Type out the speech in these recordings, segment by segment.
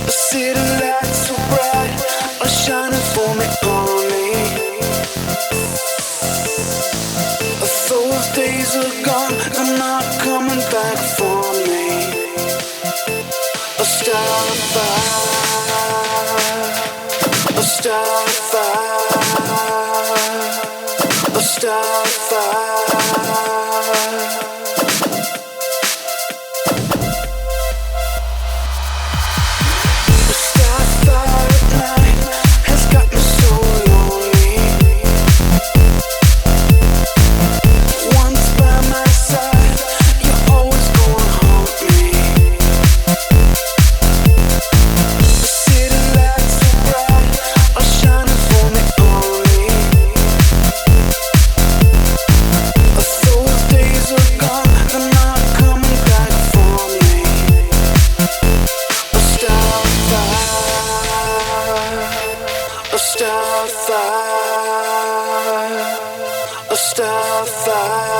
The city lights so bright are shining for me only. Those days are gone, they're not coming back for me. A star fire, a star fire, a star fire. A star fire.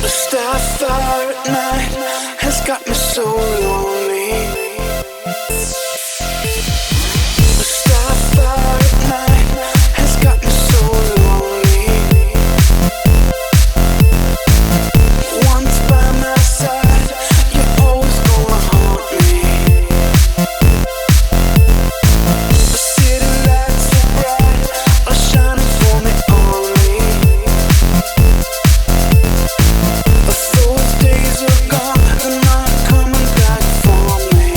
The starfire at night has got me so lonely.